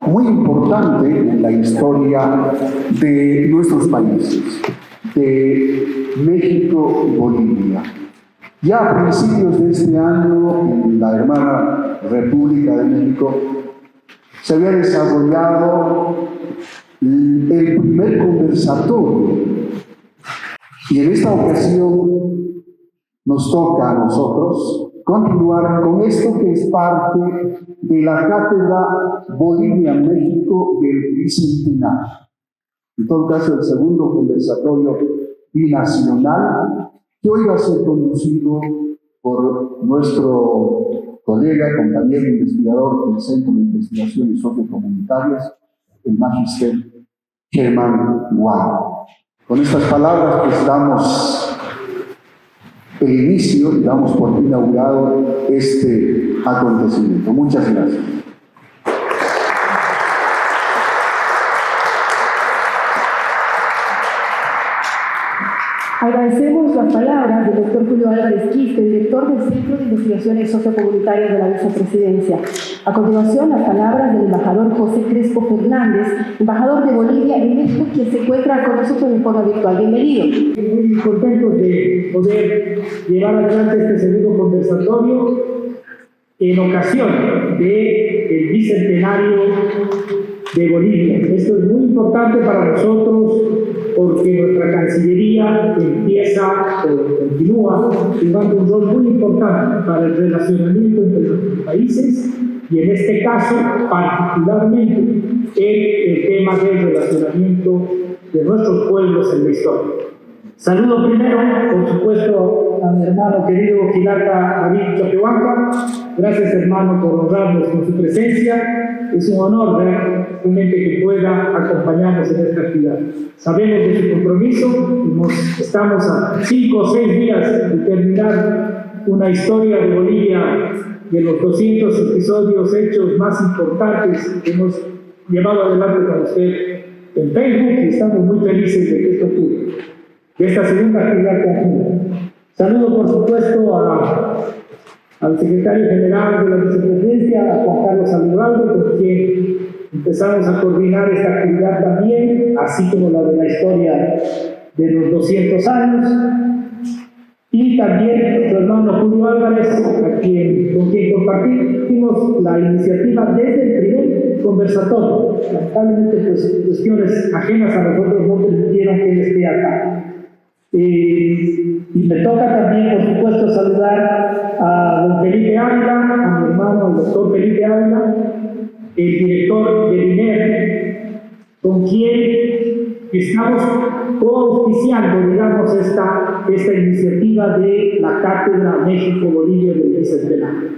muy importante en la historia de nuestros países, de México y Bolivia. Ya a principios de este año, en la hermana República de México, se había desarrollado el primer conversatorio. Y en esta ocasión nos toca a nosotros continuar con esto que es parte de la Cátedra Bolivia-México del Bicentenario. En todo caso, el segundo conversatorio binacional, que hoy va a ser conducido por nuestro colega, compañero investigador del Centro de Investigaciones Sociocomunitarias, el magíster Germán Guay. Con estas palabras, pues damos el inicio, damos por inaugurado este acontecimiento. Muchas gracias. Agradecemos las palabras del doctor Julio Álvarez Quispe, director del Centro de Investigaciones Sociocomunitarias de la Vicepresidencia. A continuación, las palabras del embajador José Crespo Fernández, embajador de Bolivia en México, quien se encuentra con nosotros de forma virtual. Bienvenido. Muy contentos de poder llevar adelante este segundo conversatorio en ocasión del bicentenario de Bolivia. Esto es muy importante para nosotros porque nuestra Cancillería continúa jugando un rol muy importante para el relacionamiento entre los países y en este caso particularmente el tema del relacionamiento de nuestros pueblos en la historia. Saludo primero, por supuesto, a mi hermano querido Gilata David Choquehuanca. Gracias, hermano, por honrarnos con su presencia. Es un honor realmente que pueda acompañarnos en esta actividad. Sabemos de su compromiso, estamos a 5 o 6 días de terminar una historia de Bolivia de los 200 episodios, hechos más importantes que hemos llevado adelante con usted en Facebook y estamos muy felices de que esto ocurra, de esta segunda actividad conjunta. Saludo, por supuesto, al secretario general de la Vicepresidencia, a Juan Carlos Alvarado, con quien empezamos a coordinar esta actividad también, así como la de la historia de los 200 años. Y también nuestro hermano Julio Álvarez, con quien compartimos la iniciativa desde el primer conversatorio. Lamentablemente, pues, cuestiones ajenas a nosotros no permitieron que él esté acá. Y me toca también, por supuesto, saludar a don Felipe Ávila, a mi hermano, el doctor Felipe Ávila, el director del INER, con quien estamos co-auspiciando, digamos, esta iniciativa de la Cátedra México-Bolivia del Bicentenario.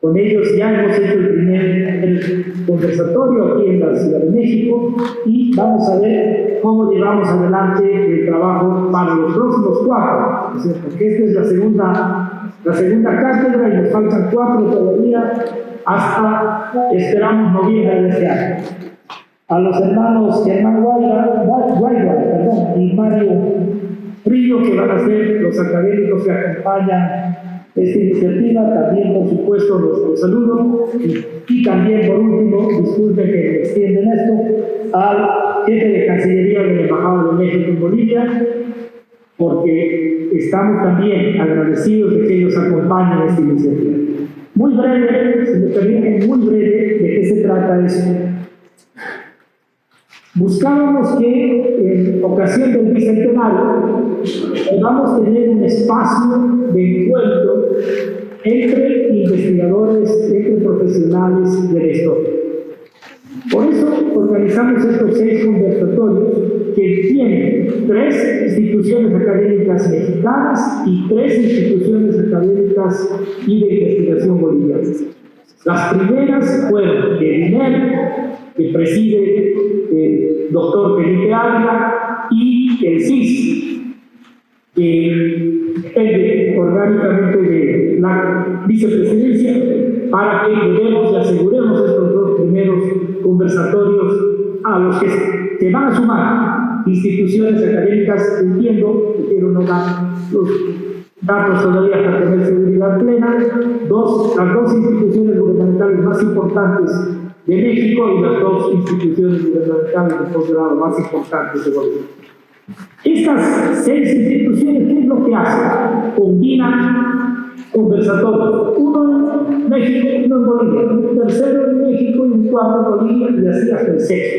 Con ellos ya hemos hecho el primer conversatorio aquí en la Ciudad de México y vamos a ver cómo llevamos adelante el trabajo para los próximos 4, ¿sí? Porque esta es la segunda cátedra y nos faltan 4 todavía hasta, esperamos, noviembre de este año. A los hermanos Germán Guayra y Mario Río, que van a ser los académicos que acompañan esta iniciativa, también, por supuesto, los saludo. Y también, por último, disculpen que me extienden esto, al jefe de Cancillería de la Embajada de México en Bolivia, porque estamos también agradecidos de que ellos acompañen esta iniciativa. Muy breve, si me permiten, muy breve, ¿de qué se trata esto? Buscábamos que en ocasión del bicentenario podamos tener un espacio de encuentro entre investigadores, entre profesionales de la historia. Por eso organizamos estos 6 conversatorios que tienen 3 instituciones académicas mexicanas y 3 instituciones académicas y de investigación bolivianas. Las primeras fueron el INER, que preside el doctor Felipe Ávila, y el CIS, que depende orgánicamente de la vicepresidencia, para que llevemos y aseguremos estos 2 primeros conversatorios a los que se van a sumar instituciones académicas. Entiendo, quiero no dar los datos todavía para tener seguridad plena. Las dos instituciones gubernamentales más importantes de México y las dos instituciones gubernamentales de posgrado más importantes de Bolivia. Estas 6 instituciones, ¿qué es lo que hacen? Combinan conversatorios, uno en México, uno en Bolivia, un tercero en México y un cuarto en Bolivia, y así hasta el sexto.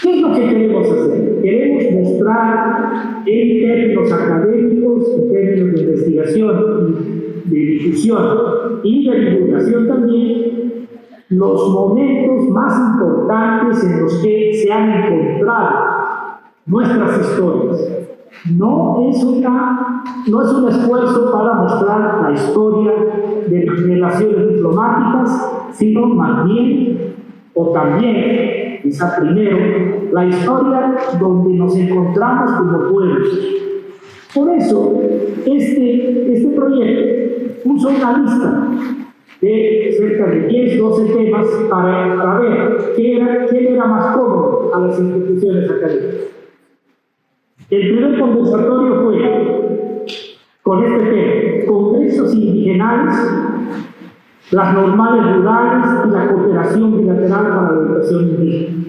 ¿Qué es lo que queremos hacer? Queremos mostrar en términos académicos, en términos de investigación, de difusión y de divulgación también, los momentos más importantes en los que se han encontrado nuestras historias. No es un esfuerzo para mostrar la historia de las relaciones diplomáticas, sino más bien, o también, quizá primero, la historia donde nos encontramos como pueblos. Por eso, este proyecto puso una lista de cerca de 10, 12 temas para ver quién era más cómodo a las instituciones académicas. El primer conversatorio fue con este tema: congresos indigenales, las normales rurales y la cooperación bilateral para la educación indígena.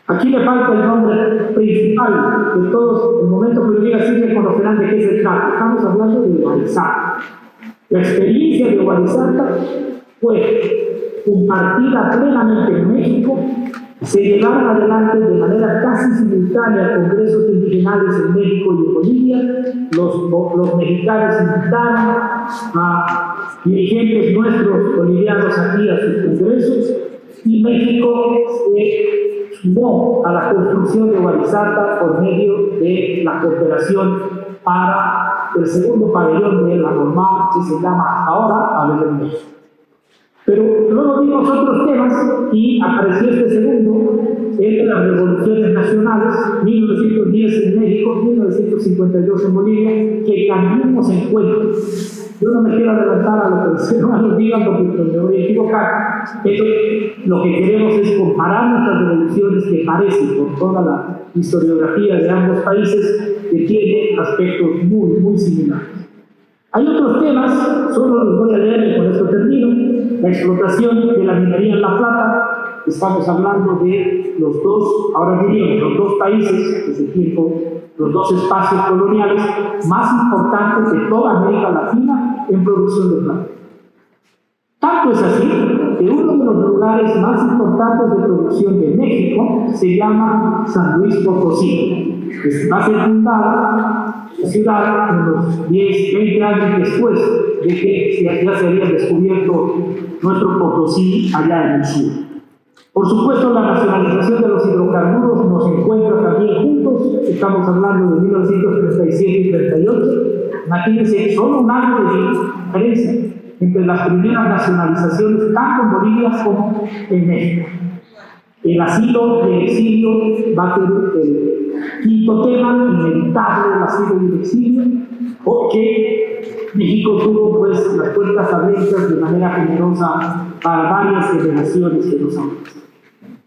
Aquí le falta el nombre principal de todos. El momento que lo diga así reconocerán de qué se trata. Estamos hablando de Huarizata. La experiencia de Huarizata fue compartida plenamente en México. Se llevaron adelante de manera casi simultánea congresos indigenales en México y en Bolivia. Los mexicanos invitaron a dirigentes nuestros bolivianos aquí a sus congresos, y México se sumó a la construcción de Huarizata por medio de la cooperación para el segundo pabellón de la normal, que se llama hasta ahora Pabellón México. Pero luego vimos otros temas y apareció este segundo, el de las revoluciones nacionales, 1910 en México, 1952 en Bolivia, que también nos encuentra. Yo no me quiero adelantar a lo que los hermanos digan porque me voy a equivocar, pero lo que queremos es comparar nuestras revoluciones que parecen, por toda la historiografía de ambos países, que tienen aspectos muy, muy similares. Hay otros temas, solo los voy a leer y con esto termino. La explotación de la minería en La Plata. Estamos hablando de los dos, ahora diríamos, los dos países, desde el tiempo, los dos espacios coloniales más importantes de toda América Latina en producción de plata. Tanto es así que uno de los lugares más importantes de producción de México se llama San Luis Potosí, que va a ser fundada la ciudad unos 10, 20 años después de que ya se había descubierto nuestro Potosí allá en el sur. Por supuesto, la nacionalización de los hidrocarburos nos encuentra también juntos. Estamos hablando de 1937 y 38. Imagínense, solo un año de diferencia entre las primeras nacionalizaciones, tanto en Bolivia como en México. El asilo y el exilio va a ser el quinto tema, inevitable, el asilo y el exilio, porque México tuvo pues las puertas abiertas de manera generosa para varias generaciones que nos han visto.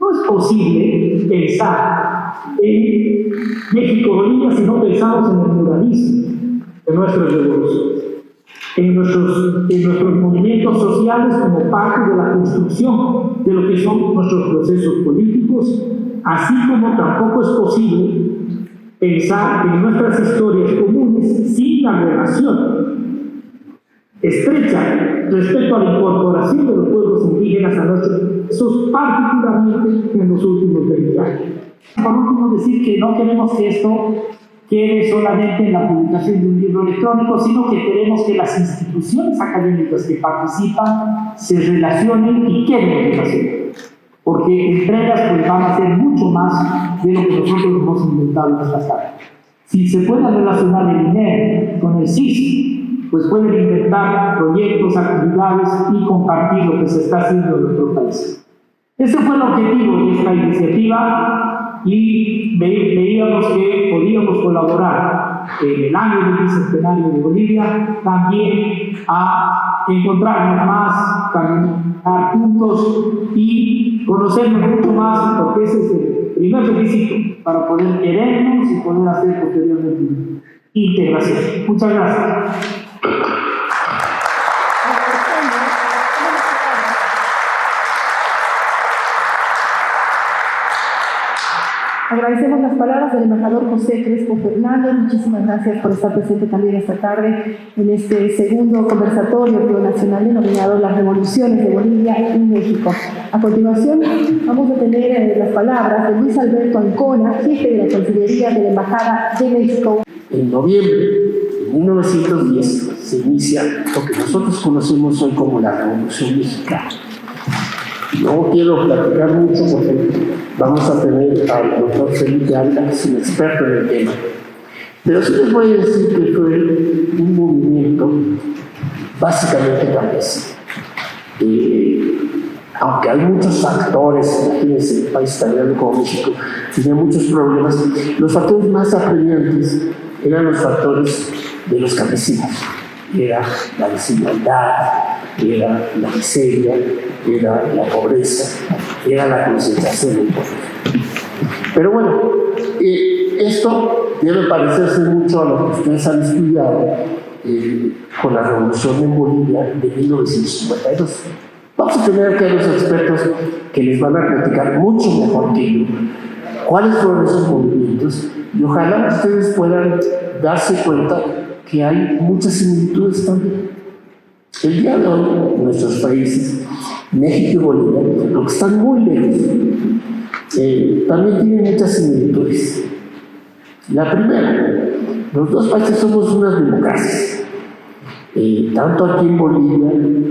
No es posible pensar en México-Bolivia si no pensamos en el pluralismo de nuestras revoluciones, en nuestros movimientos sociales como parte de la construcción de lo que son nuestros procesos políticos, así como tampoco es posible pensar en nuestras historias comunes sin la relación estrecha respecto a la incorporación de los pueblos indígenas a nuestros procesos, particularmente en los últimos 20 años. Por último, decir que no queremos que esto quede solamente en la publicación de un libro electrónico, sino que queremos que las instituciones académicas que participan se relacionen y queden relacionadas, porque entre ellas pues, van a ser mucho más de lo que nosotros hemos inventado en estas tardes. Si se puede relacionar el INER con el CIS, pues pueden inventar proyectos, actividades y compartir lo que se está haciendo en nuestro país. Ese fue el objetivo de esta iniciativa y veíamos que podíamos colaborar en el año del bicentenario de Bolivia también a encontrarnos más, caminar juntos y conocernos mucho más, porque ese es el primer requisito para poder querernos y poder hacer posteriormente integración. Muchas gracias. Agradecemos las palabras del embajador José Crespo Fernández. Muchísimas gracias por estar presente también esta tarde en este segundo conversatorio nacional denominado Las Revoluciones de Bolivia y México. A continuación, vamos a tener las palabras de Luis Alberto Ancona, jefe de la Cancillería de la Embajada de México. En noviembre de 1910 se inicia lo que nosotros conocemos hoy como la Revolución Mexicana. No quiero platicar mucho porque vamos a tener al doctor Felipe Ávila, que es un experto en el tema. Pero sí les voy a decir que fue un movimiento básicamente campesino. Aunque hay muchos factores, imagínense, el país tan grande como México tenía muchos problemas, los factores más apremiantes eran los factores de los campesinos. Era la desigualdad, era la miseria, era la pobreza, era la concentración del poder. Pero bueno, esto debe parecerse mucho a lo que ustedes han estudiado con la revolución en Bolivia de 1952. Vamos a tener aquí a los expertos que les van a platicar mucho mejor que yo cuáles fueron esos movimientos y ojalá ustedes puedan darse cuenta que hay muchas similitudes también. El día de hoy, nuestros países, México y Bolivia, aunque están muy lejos, también tienen muchas similitudes. La primera, los dos países somos unas democracias. Tanto aquí en Bolivia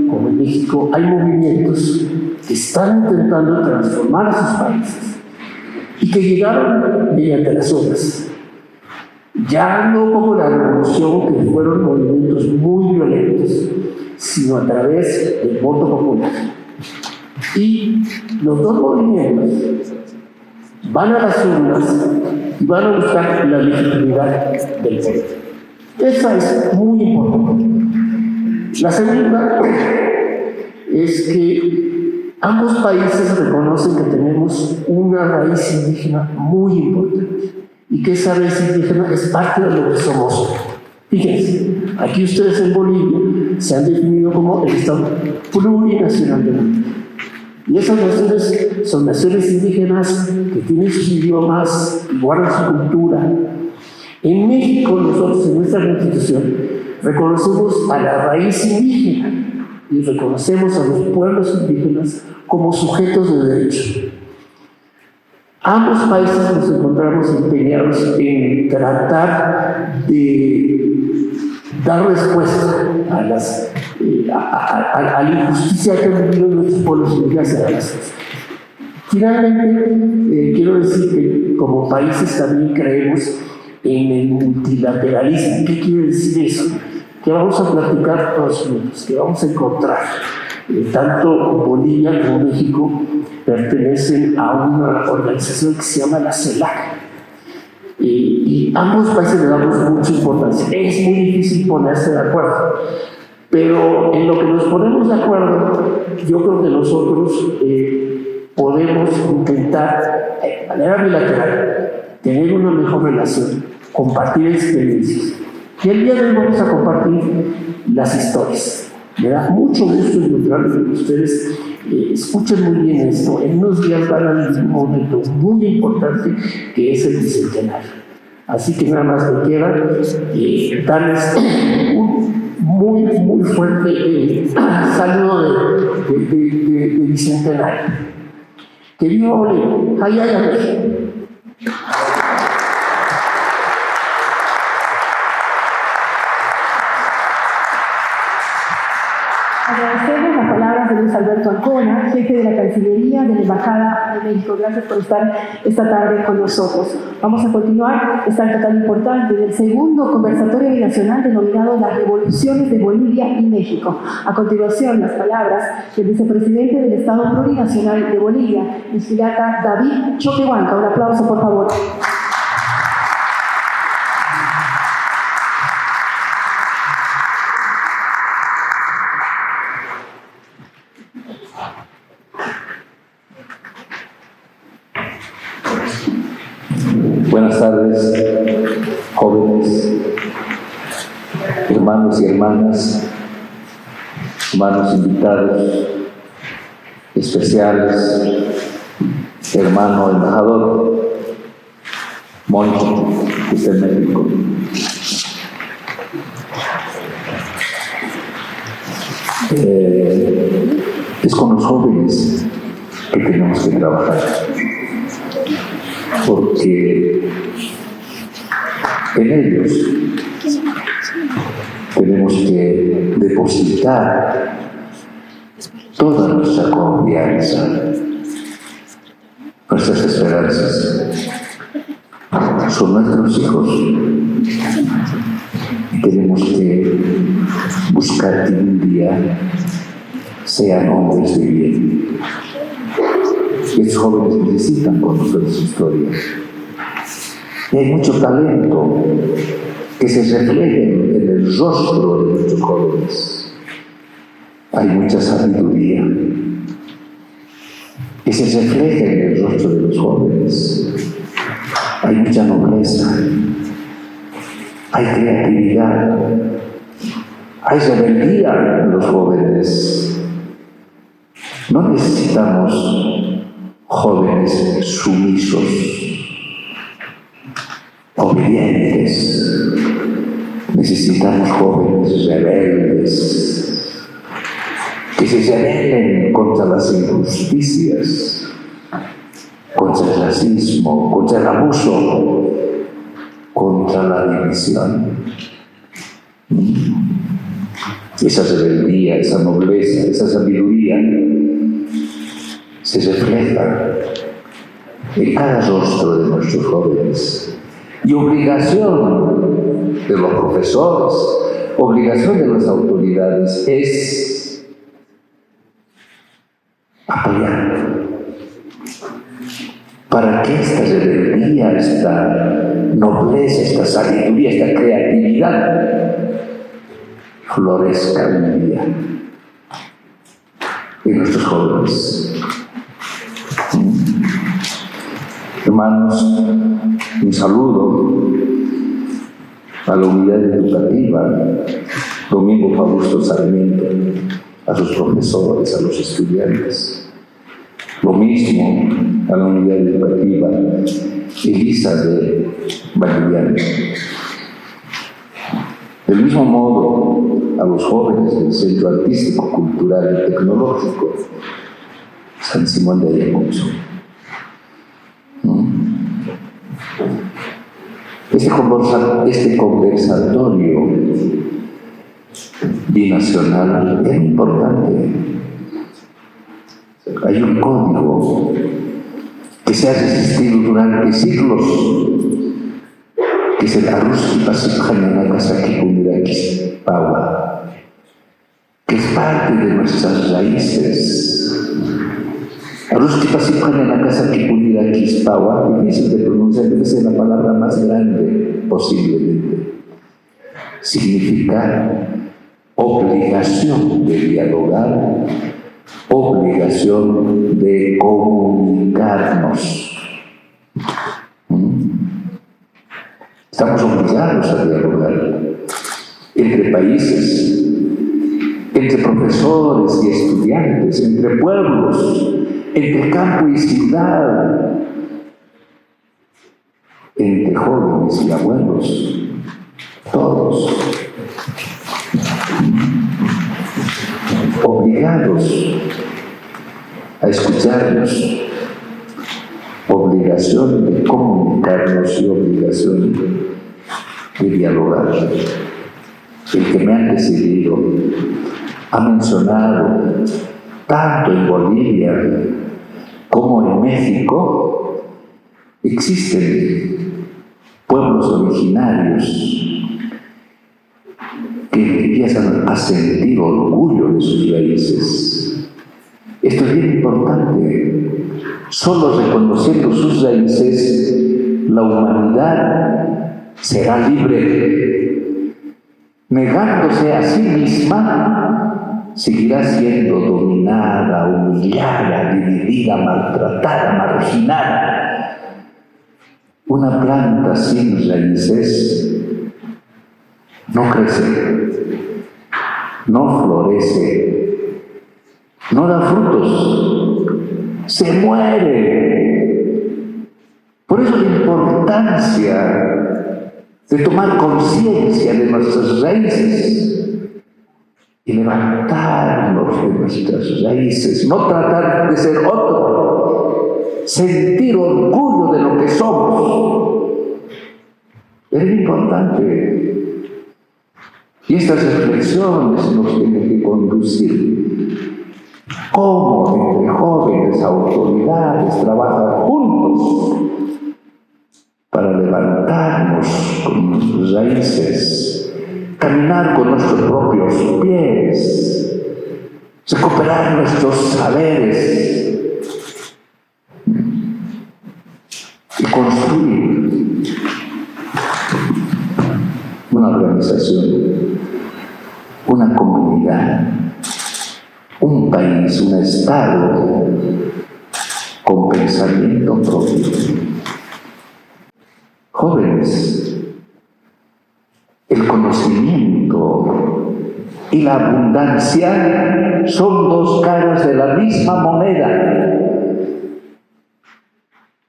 como en México hay movimientos que están intentando transformar a sus países y que llegaron mediante las obras. Ya no como la revolución, que fueron movimientos muy violentos, sino a través del voto popular. Y los dos movimientos van a las urnas y van a buscar la legitimidad del poder. Esa es muy importante. La segunda es que ambos países reconocen que tenemos una raíz indígena muy importante y que esa raíz indígena es parte de lo que somos. Fíjense, aquí ustedes en Bolivia se han definido como el Estado plurinacional de Bolivia. Y esas naciones son naciones indígenas que tienen sus idiomas, que guardan su cultura. En México, nosotros en nuestra Constitución reconocemos a la raíz indígena y reconocemos a los pueblos indígenas como sujetos de derecho. Ambos países nos encontramos empeñados en tratar de dar respuesta a la injusticia que han vivido nuestros pueblos indígenas. Finalmente, quiero decir que como países también creemos en el multilateralismo. ¿Qué quiere decir eso? Que vamos a platicar todos juntos, que vamos a encontrar. Tanto Bolivia como México pertenecen a una organización que se llama la CELAC. Y ambos países le damos mucha importancia. Es muy difícil ponerse de acuerdo, pero en lo que nos ponemos de acuerdo, yo creo que nosotros podemos intentar, de manera bilateral, tener una mejor relación, compartir experiencias. Y el día de hoy vamos a compartir las historias. Me da mucho gusto encontrarles con ustedes. Escuchen muy bien esto. En unos días van a vivir un momento muy importante que es el bicentenario. Así que nada más me queda darles un muy fuerte saludo de bicentenario. Que viva Bolivia. Ay, ay, ay. Agradecemos las palabras de Luis Alberto Ancona, jefe de la Cancillería de la Embajada de México. Gracias por estar esta tarde con nosotros. Vamos a continuar esta acta tan importante del segundo conversatorio binacional denominado Las Revoluciones de Bolivia y México. A continuación, las palabras del vicepresidente del Estado Plurinacional de Bolivia, Ispirata David Choquehuanca. Un aplauso, por favor. Buenas tardes, jóvenes, hermanos y hermanas, hermanos invitados especiales, hermano embajador. Mónica, que está en México. Es con los jóvenes que tenemos que trabajar, porque en ellos tenemos que depositar toda nuestra confianza, nuestras esperanzas. Son nuestros hijos y tenemos que buscar que un día sean hombres de bien. Estos jóvenes necesitan conocer su historia. Y hay mucho talento que se refleja en el rostro de nuestros jóvenes. Hay mucha sabiduría que se refleja en el rostro de los jóvenes. Hay mucha nobleza, hay creatividad, hay rebeldía en los jóvenes. No necesitamos jóvenes sumisos, obedientes. Necesitamos jóvenes rebeldes, que se rebelen contra las injusticias, contra el racismo, contra el abuso, contra la división. Esa rebeldía, esa nobleza, esa sabiduría se refleja en cada rostro de nuestros jóvenes. Y obligación de los profesores, obligación de las autoridades es apoyar para que esta rebeldía, esta nobleza, esta sabiduría, esta creatividad florezca un día en nuestros jóvenes. Hermanos, un saludo a la unidad educativa Domingo Fausto Sarmiento, a sus profesores, a los estudiantes. Lo mismo a la unidad educativa Elisa de Valdiviana. Del mismo modo, a los jóvenes del Centro Artístico, Cultural y Tecnológico San Simón de Ayacucho. Este conversatorio binacional es importante. Hay un código que se ha resistido durante siglos, que es el Aruski Pasipjanyanakasaki Pundirakis Paua, que es parte de nuestras raíces. Aruski Pasipjanyanakasaki Pundirakis Paua, difícil de pronunciar, debe ser la palabra más grande posiblemente. Significa obligación de dialogar, obligación de comunicarnos. Estamos obligados a dialogar entre países, entre profesores y estudiantes, entre pueblos, entre campo y ciudad, entre jóvenes y abuelos, todos obligados a escucharnos, obligación de comunicarnos y obligación de dialogar. El que me ha antecedido ha mencionado tanto en Bolivia como en México existen pueblos originarios que empiezan a sentir orgullo de sus raíces. Esto es bien importante. Solo reconociendo sus raíces, la humanidad será libre. Negándose a sí misma, seguirá siendo dominada, humillada, dividida, maltratada, marginada. Una planta sin raíces no crece, no florece, no da frutos, se muere. Por eso la importancia de tomar conciencia de nuestras raíces y levantarnos de nuestras raíces, no tratar de ser otro, sentir orgullo de lo que somos. Es importante. Y estas reflexiones nos tienen que conducir. Cómo entre jóvenes, autoridades trabajan juntos para levantarnos con nuestras raíces, caminar con nuestros propios pies, recuperar nuestros saberes y construir una organización, una comunidad, un país, un Estado con pensamiento propio. Jóvenes, el conocimiento y la abundancia son dos caras de la misma moneda.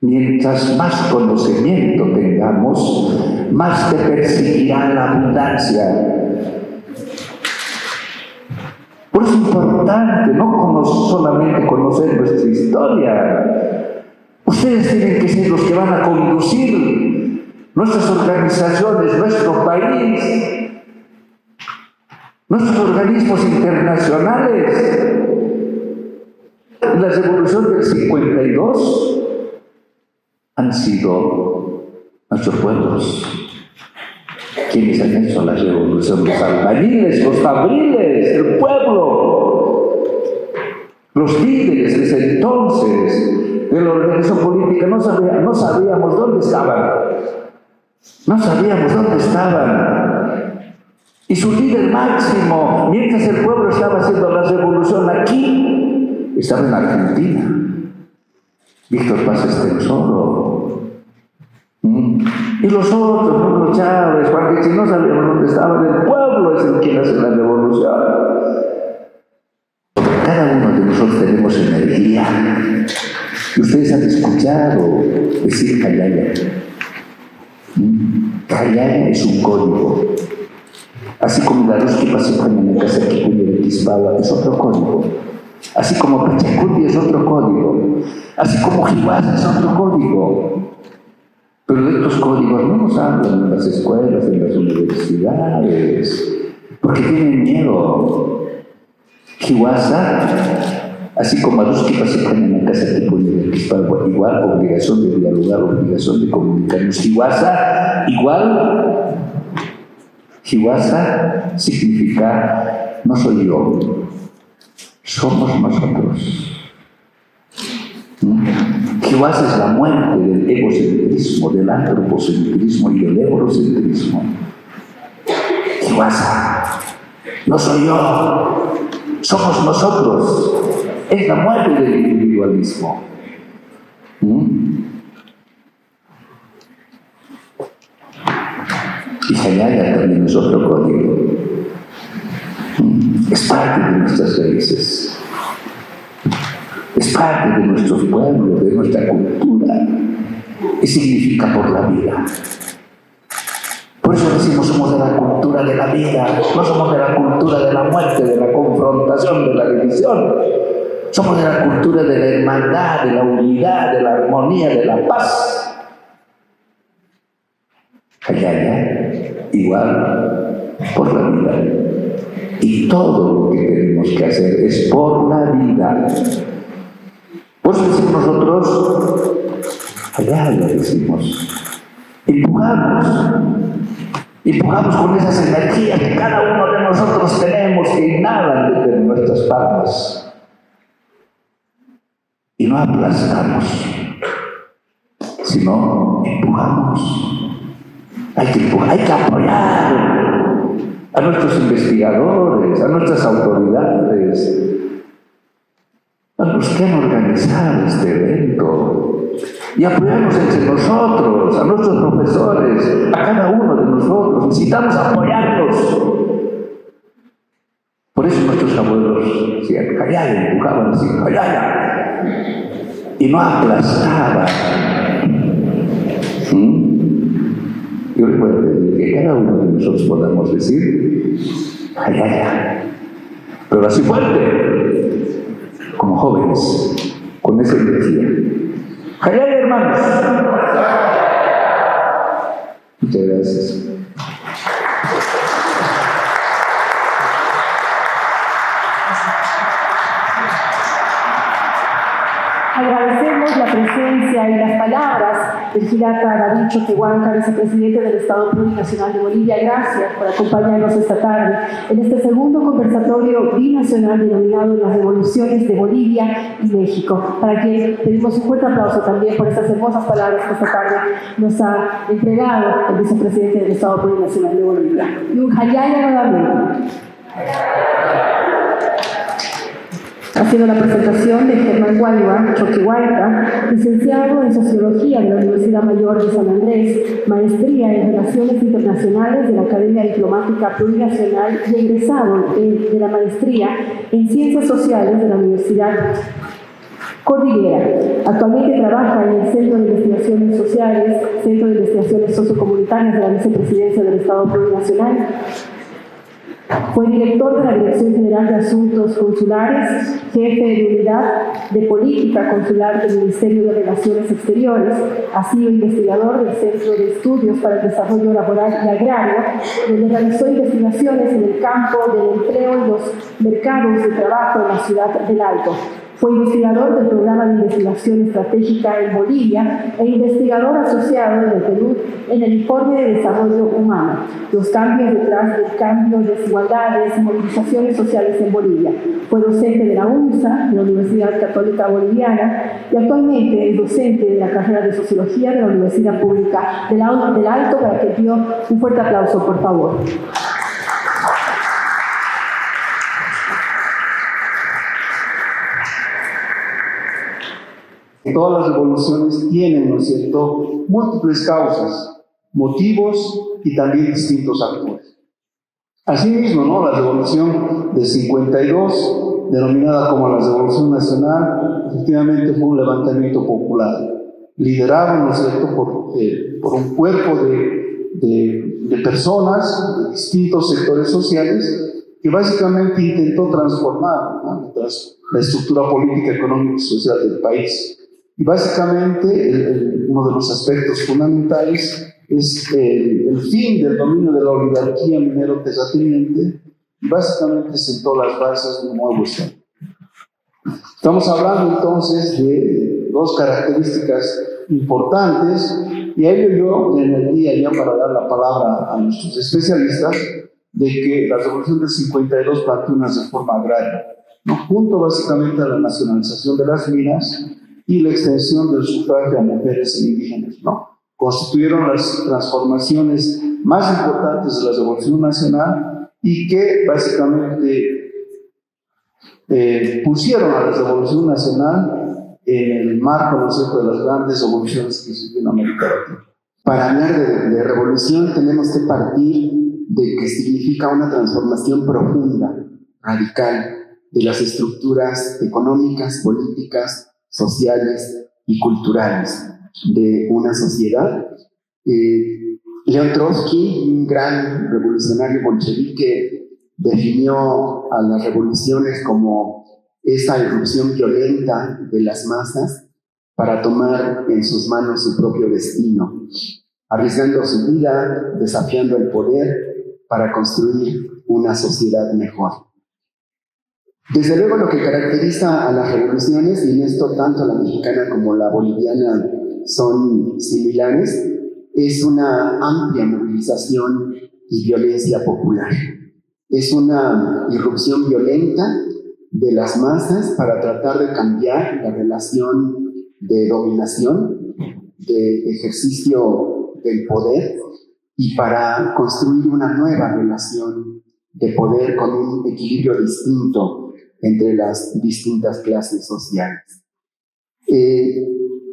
Mientras más conocimiento tengamos, más te perseguirá la abundancia. Por eso es importante no solamente conocer nuestra historia. Ustedes tienen que ser los que van a conducir nuestras organizaciones, nuestro país, nuestros organismos internacionales. En la revolución del 52 han sido nuestros pueblos quienes han hecho la revolución, los albañiles, los fabriles, el pueblo, los líderes desde entonces de la organización política. No sabíamos dónde estaban. No sabíamos dónde estaban. Y su líder máximo, mientras el pueblo estaba haciendo la revolución aquí, estaba en Argentina. Víctor Paz Estenssoro. Y los otros, Hugo Chávez, Juan, que si no sabíamos dónde estaban, el pueblo es el quien hace la revolución. Cada uno de nosotros tenemos energía. Y ustedes han escuchado decir Callaya. Callaya es un código. Así como la Ruski Pasipaña Casa Kipuña Quispaba es otro código. Así como Pachacuti es otro código. Así como Jihuas es otro código. Pero de estos códigos no nos hablan en las escuelas, en las universidades, porque tienen miedo. Jihuasa, así como Aruski Pasipaña en la Casa de Puño igual, obligación de dialogar, obligación de comunicarnos. Jihuasa, igual. Jihuasa significa no soy yo, somos nosotros. Jihuasa es la muerte del egocentrismo, del antropocentrismo y del eurocentrismo. Jihuasa, no soy yo, somos nosotros. Es la muerte del individualismo. Y Jayaya también es otro código. Es parte de nuestras raíces. Es parte de nuestros pueblos, de nuestra cultura, y significa por la vida. Por eso decimos somos de la cultura de la vida, no somos de la cultura de la muerte, de la confrontación, de la división. Somos de la cultura de la hermandad, de la unidad, de la armonía, de la paz. Callaya, igual, por la vida. Y todo lo que tenemos que hacer es por la vida. Por eso decimos nosotros, allá lo decimos, empujamos con esas energías que cada uno de nosotros tenemos, que inhalan desde nuestras palmas, y no aplastamos, sino empujamos. Hay que empujar, hay que apoyar a nuestros investigadores, a nuestras autoridades, a los que han organizado este evento, y apoyarnos entre nosotros, a nuestros profesores, a cada uno de nosotros. Necesitamos apoyarnos. Por eso nuestros abuelos decían, callaya, empujaban así, callaya, y no aplastaban. de que cada uno de nosotros podamos decir, ay, ay, ay, pero así fuerte, como jóvenes, con esa energía. ¡Ay, ay, hermanos! Muchas gracias. Agradecemos la presencia y las palabras del Gilata David Choquehuanca, vicepresidente del Estado Plurinacional de Bolivia. Gracias por acompañarnos esta tarde en este segundo conversatorio binacional denominado Las Revoluciones de Bolivia y México, para quien pedimos un fuerte aplauso también por estas hermosas palabras que esta tarde nos ha entregado el vicepresidente del Estado Plurinacional de Bolivia. Y un jayaya nuevamente. Ha sido la presentación de Germán Guayua Choquehuanca, licenciado en Sociología de la Universidad Mayor de San Andrés, maestría en Relaciones Internacionales de la Academia Diplomática Plurinacional y egresado de la maestría en Ciencias Sociales de la Universidad Cordillera. Actualmente trabaja en el Centro de Investigaciones Sociales, Centro de Investigaciones Sociocomunitarias de la Vicepresidencia del Estado Plurinacional. Fue director de la Dirección General de Asuntos Consulares, jefe de Unidad de Política Consular del Ministerio de Relaciones Exteriores. Ha sido investigador del Centro de Estudios para el Desarrollo Laboral y Agrario, donde realizó investigaciones en el campo del empleo y los mercados de trabajo en la ciudad del Alto. Fue investigador del Programa de Investigación Estratégica en Bolivia e investigador asociado en el Perú en el Informe de Desarrollo Humano, los cambios detrás del cambio, desigualdades y movilizaciones sociales en Bolivia. Fue docente de la UNSA, de la Universidad Católica Boliviana, y actualmente es docente de la carrera de Sociología de la Universidad Pública del Alto, para que dio un fuerte aplauso, por favor. Todas las revoluciones tienen, ¿no es cierto?, múltiples causas, motivos y también distintos actores. Asimismo, ¿no?, la revolución del 52, denominada como la Revolución Nacional, efectivamente fue un levantamiento popular, liderado, ¿no es cierto?, por un cuerpo de personas de distintos sectores sociales que básicamente intentó transformar, ¿no?, la estructura política, económica y social del país. Y básicamente uno de los aspectos fundamentales es el fin del dominio de la oligarquía minero-terrateniente, y básicamente sentó las bases de un nuevo Estado. Estamos hablando entonces de dos características importantes, y a ello yo me metía ya para dar la palabra a nuestros especialistas, de que la Revolución del 52 planteó una reforma agraria, ¿no?, junto básicamente a la nacionalización de las minas y la extensión del sufragio a mujeres e indígenas, ¿no? Constituyeron las transformaciones más importantes de la Revolución Nacional y que básicamente pusieron a la Revolución Nacional en el marco, ¿no es cierto?, de las grandes revoluciones que se en América Latina. Para hablar de revolución tenemos que partir de que significa una transformación profunda, radical, de las estructuras económicas, políticas, sociales y culturales de una sociedad. León Trotsky, un gran revolucionario bolchevique, definió a las revoluciones como esa irrupción violenta de las masas para tomar en sus manos su propio destino, arriesgando su vida, desafiando el poder para construir una sociedad mejor. Desde luego, lo que caracteriza a las revoluciones, y en esto tanto la mexicana como la boliviana son similares, es una amplia movilización y violencia popular. Es una irrupción violenta de las masas para tratar de cambiar la relación de dominación, de ejercicio del poder, y para construir una nueva relación de poder con un equilibrio distinto entre las distintas clases sociales.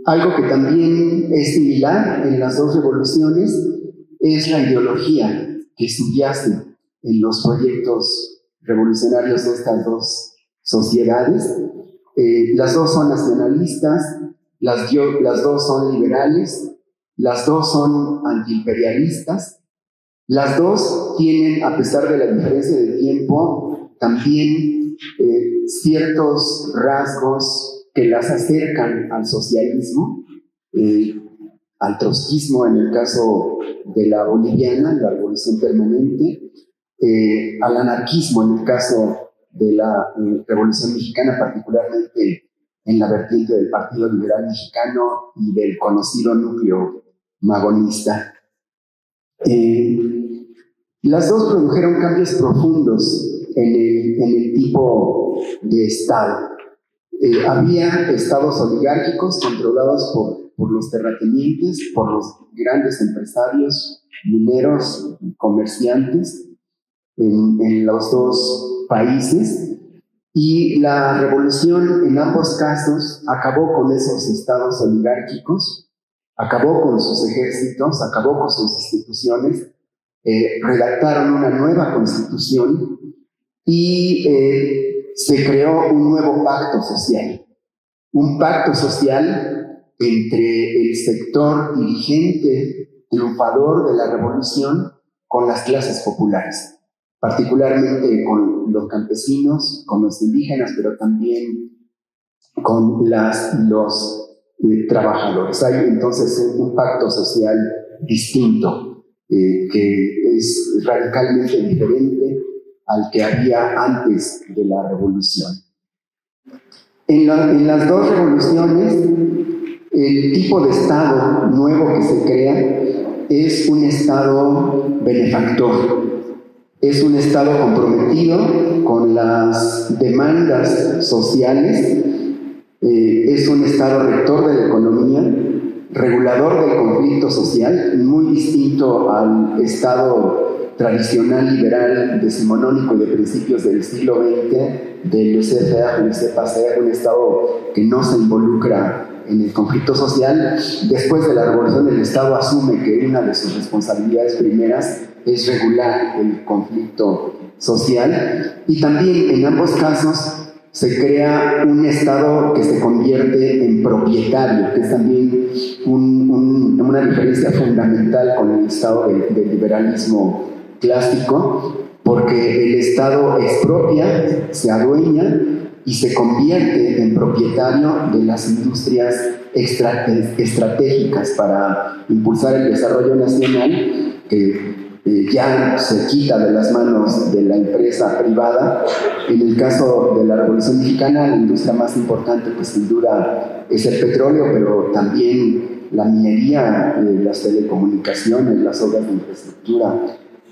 Algo que también es similar en las dos revoluciones es la ideología que subyace en los proyectos revolucionarios de estas dos sociedades. Las dos son nacionalistas, las dos son liberales, las dos son antiimperialistas, Las dos tienen, a pesar de la diferencia de tiempo, también ciertos rasgos que las acercan al socialismo, al trotskismo en el caso de la boliviana, la revolución permanente, al anarquismo en el caso de la revolución mexicana, particularmente en la vertiente del Partido Liberal Mexicano y del conocido núcleo magonista. Las dos produjeron cambios profundos en el tipo de Estado. Había estados oligárquicos controlados por los terratenientes, por los grandes empresarios, mineros, comerciantes en los dos países, y la revolución en ambos casos acabó con esos estados oligárquicos, acabó con sus ejércitos, acabó con sus instituciones, redactaron una nueva constitución y se creó un nuevo pacto social. Un pacto social entre el sector dirigente, triunfador de la revolución, con las clases populares, particularmente con los campesinos, con los indígenas, pero también con los trabajadores. Hay entonces un pacto social distinto, que es radicalmente diferente al que había antes de la revolución. En las dos revoluciones, el tipo de Estado nuevo que se crea es un Estado benefactor, es un Estado comprometido con las demandas sociales, es un Estado rector de la economía, regulador del conflicto social, muy distinto al Estado tradicional liberal decimonónico de principios del siglo XX, del laissez-faire, laissez-passer, un Estado que no se involucra en el conflicto social. Después de la revolución, el Estado asume que una de sus responsabilidades primeras es regular el conflicto social, y también en ambos casos se crea un Estado que se convierte en propietario, que es también una diferencia fundamental con el Estado del liberalismo clásico, porque el Estado expropia, se adueña y se convierte en propietario de las industrias estratégicas para impulsar el desarrollo nacional, que ya se quita de las manos de la empresa privada. En el caso de la Revolución Mexicana, la industria más importante, pues sin duda, es el petróleo, pero también la minería, las telecomunicaciones, las obras de infraestructura,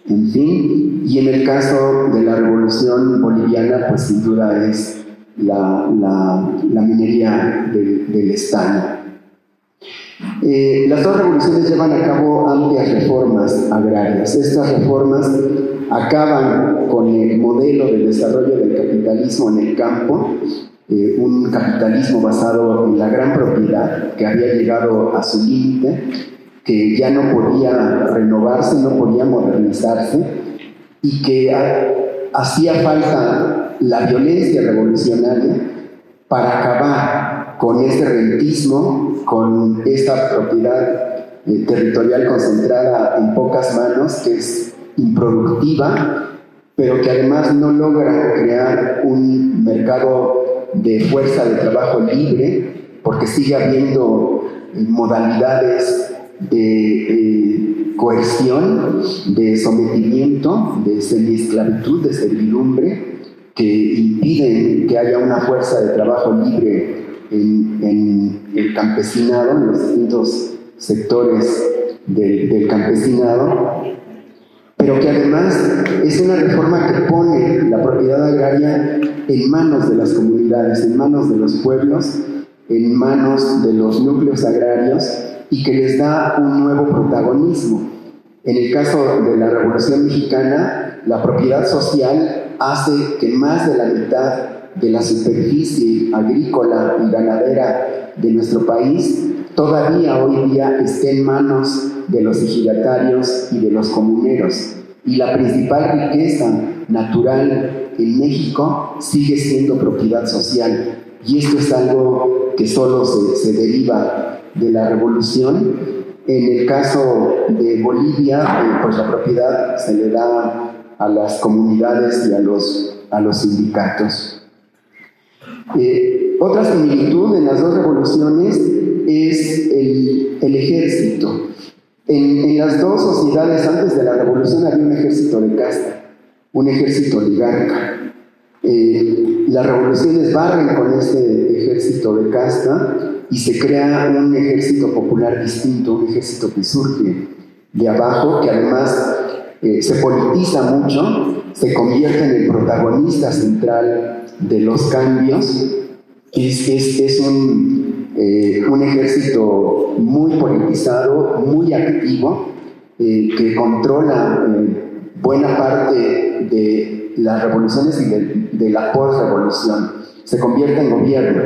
en fin. Y en el caso de la Revolución Boliviana, pues sin duda es la minería del estaño. Las dos revoluciones llevan a cabo amplias reformas agrarias. Estas reformas acaban con el modelo de desarrollo del capitalismo en el campo, un capitalismo basado en la gran propiedad que había llegado a su límite, que ya no podía renovarse, no podía modernizarse, y que hacía falta la violencia revolucionaria para acabar con este rentismo, con esta propiedad territorial concentrada en pocas manos, que es improductiva, pero que además no logra crear un mercado de fuerza de trabajo libre, porque sigue habiendo modalidades de coerción, de sometimiento, de semiesclavitud, de servidumbre, que impiden que haya una fuerza de trabajo libre en el campesinado, en los distintos sectores del campesinado, pero que además es una reforma que pone la propiedad agraria en manos de las comunidades, en manos de los pueblos, en manos de los núcleos agrarios, y que les da un nuevo protagonismo. En el caso de la Revolución Mexicana, la propiedad social hace que más de la mitad de la superficie agrícola y ganadera de nuestro país todavía hoy día esté en manos de los ejidatarios y de los comuneros. Y la principal riqueza natural en México sigue siendo propiedad social. Y esto es algo que solo se deriva de la revolución. En el caso de Bolivia, pues la propiedad se le da a las comunidades y a los sindicatos. Otra similitud en las dos revoluciones es el ejército. En las dos sociedades antes de la revolución había un ejército de casta, un ejército oligarca. Las revoluciones barren con este ejército de casta y se crea un ejército popular distinto, un ejército que surge de abajo, que además se politiza mucho, se convierte en el protagonista central de los cambios. Es un ejército muy politizado, muy activo, que controla buena parte de las revoluciones y de la post-revolución. Se convierte en gobierno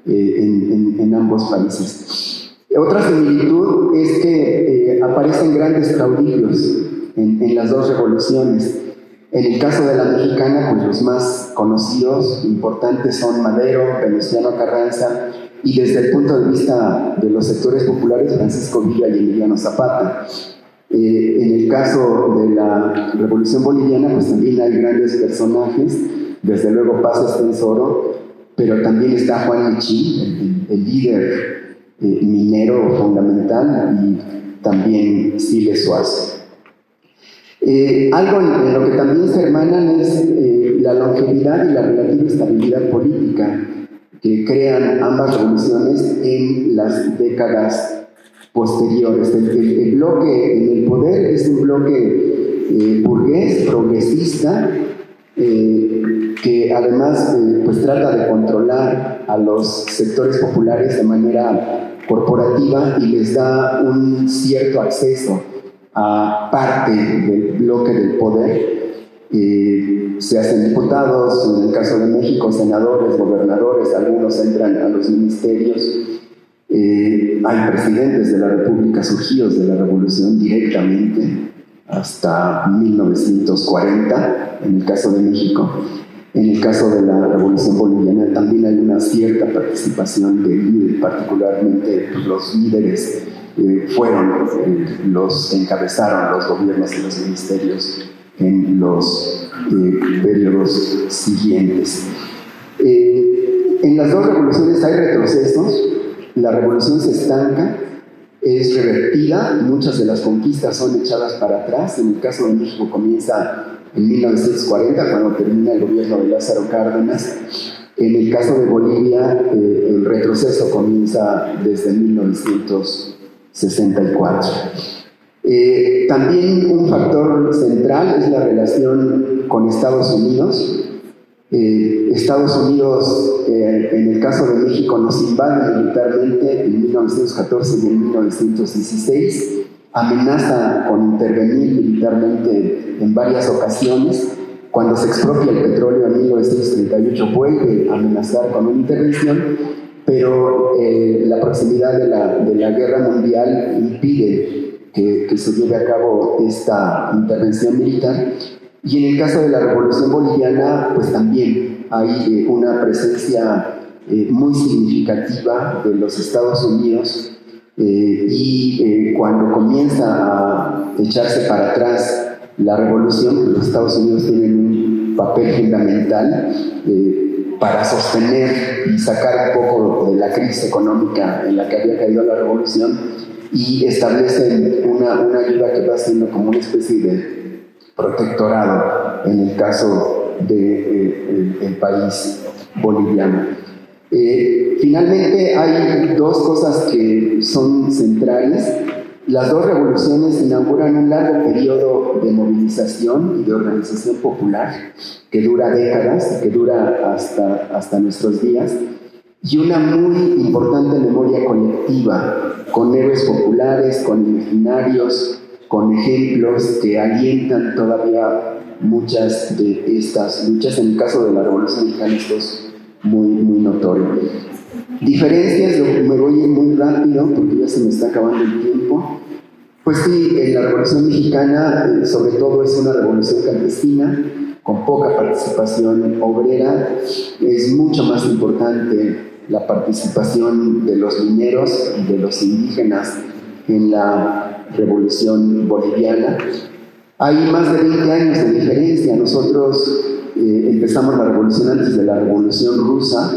en ambos países. Otra similitud es que aparecen grandes caudillos en las dos revoluciones. En el caso de la mexicana, pues los más conocidos, importantes son Madero, Venustiano Carranza, y desde el punto de vista de los sectores populares, Francisco Villa y Emiliano Zapata. En el caso de la Revolución Boliviana, pues también hay grandes personajes, desde luego Paz Estenssoro, pero también está Juan Lichín, el líder minero fundamental, y también Siles Suazo. Algo en lo que también se hermanan es la longevidad y la relativa estabilidad política que crean ambas revoluciones en las décadas posteriores. El bloque en el poder es un bloque burgués, progresista, que además pues trata de controlar a los sectores populares de manera corporativa y les da un cierto acceso a parte del bloque del poder. Se hacen diputados, en el caso de México, senadores, gobernadores, algunos entran a los ministerios. Hay presidentes de la República surgidos de la Revolución directamente hasta 1940, en el caso de México. En el caso de la Revolución Boliviana también hay una cierta participación de líderes, particularmente los líderes fueron los que encabezaron los gobiernos y los ministerios en los periodos siguientes. En las dos revoluciones hay retrocesos. La revolución se estanca, es revertida, muchas de las conquistas son echadas para atrás. En el caso de México comienza en 1940, cuando termina el gobierno de Lázaro Cárdenas. En el caso de Bolivia, el retroceso comienza desde 1964. También un factor central es la relación con Estados Unidos. Estados Unidos, en el caso de México, nos invade militarmente en 1914 y en 1916, amenaza con intervenir militarmente en varias ocasiones. Cuando se expropia el petróleo en 1938 vuelve a amenazar con una intervención, pero la proximidad de la guerra mundial impide que se lleve a cabo esta intervención militar. Y en el caso de la Revolución Boliviana, pues también hay una presencia muy significativa de los Estados Unidos, y cuando comienza a echarse para atrás la revolución, los Estados Unidos tienen un papel fundamental para sostener y sacar un poco de la crisis económica en la que había caído la revolución, y establecen una ayuda que va siendo como una especie de protectorado en el caso del país boliviano. Finalmente hay dos cosas que son centrales. Las dos revoluciones inauguran un largo periodo de movilización y de organización popular que dura décadas, que dura hasta nuestros días, y una muy importante memoria colectiva, con héroes populares, con imaginarios, con ejemplos que alientan todavía muchas de estas luchas. En el caso de la Revolución Mexicana esto es muy notorio. Diferencias, me voy muy rápido porque ya se me está acabando el tiempo. Pues sí, en la Revolución Mexicana sobre todo es una revolución campesina, con poca participación obrera. Es mucho más importante la participación de los mineros y de los indígenas en la Revolución Boliviana. Hay más de 20 años de diferencia. Nosotros empezamos la revolución antes de la Revolución Rusa.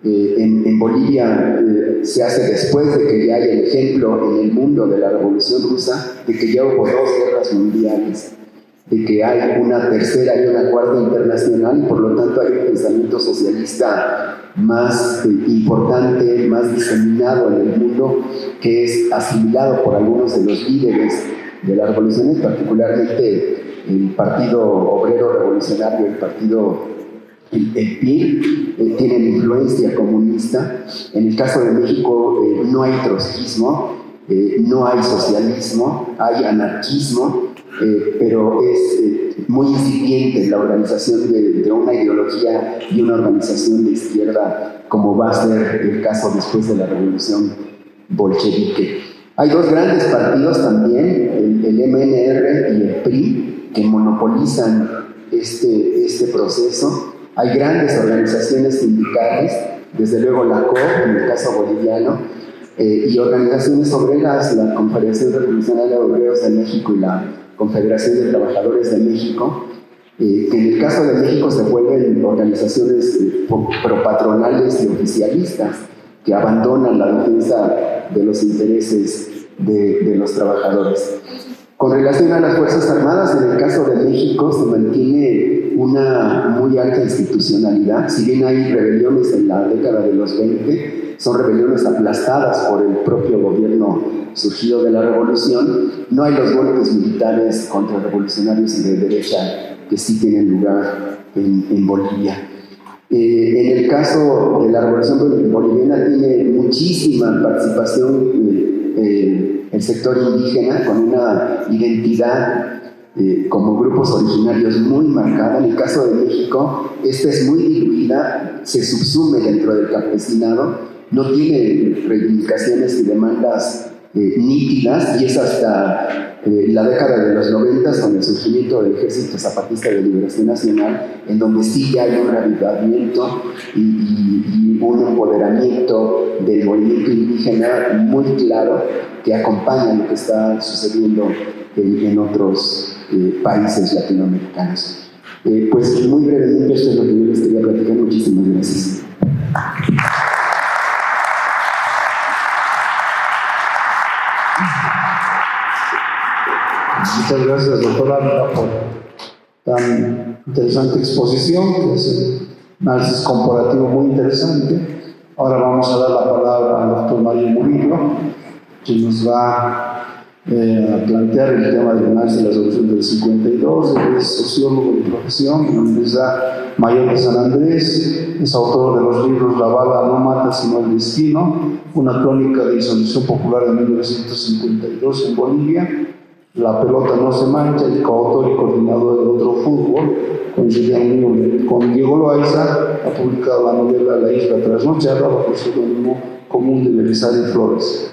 En Bolivia se hace después de que ya haya el ejemplo en el mundo de la Revolución Rusa, de que ya hubo 2 guerras mundiales, de que hay una tercera y una cuarta internacional, y por lo tanto hay un pensamiento socialista más importante, más diseminado en el mundo, que es asimilado por algunos de los líderes de las revoluciones, particularmente el Partido Obrero Revolucionario, el PIR, tienen influencia comunista. En el caso de México no hay trotskismo, no hay socialismo, hay anarquismo, pero es muy incipiente la organización de una ideología y una organización de izquierda, como va a ser el caso después de la revolución bolchevique. Hay 2 grandes partidos también, el MNR y el PRI, que monopolizan este proceso. Hay grandes organizaciones sindicales, desde luego la COP, en el caso boliviano, y organizaciones obreras, la Confederación Revolucionaria de Obreros de México y la Confederación de Trabajadores de México, que en el caso de México se vuelven organizaciones propatronales y oficialistas, que abandonan la defensa de los intereses de los trabajadores. Con relación a las Fuerzas Armadas, en el caso de México se mantiene una muy alta institucionalidad. Si bien hay rebeliones en la década de los 20, son rebeliones aplastadas por el propio gobierno surgido de la revolución. No hay los golpes militares contra revolucionarios y de derecha que sí tienen lugar en Bolivia. En el caso de la revolución boliviana tiene muchísima participación el sector indígena, con una identidad como grupos originarios muy marcada. En el caso de México, esta es muy diluida, se subsume dentro del campesinado, no tiene reivindicaciones y demandas nítidas, y es hasta la década de los 90, con el surgimiento del Ejército Zapatista de Liberación Nacional, en donde sí ya hay un reavivamiento y un empoderamiento del movimiento indígena muy claro, que acompaña lo que está sucediendo en otros países latinoamericanos. Pues muy brevemente, esto es lo que yo les quería platicar. Muchísimas gracias. Muchas gracias, doctora Ávila, por tan interesante exposición, que es un análisis comparativo muy interesante. Ahora vamos a dar la palabra al doctor Mario Murillo, que nos va a plantear el tema del análisis de la Revolución del 52. Él es sociólogo de profesión en la Universidad Mayor de San Andrés, es autor de los libros La bala no mata sino el destino, una crónica de disolución popular de 1952 en Bolivia, La pelota no se mancha, y coautor y coordinador de Otro Fútbol, con Diego Loaiza, ha publicado la novela La isla trasnochada bajo el seudónimo común de Belisario Flores.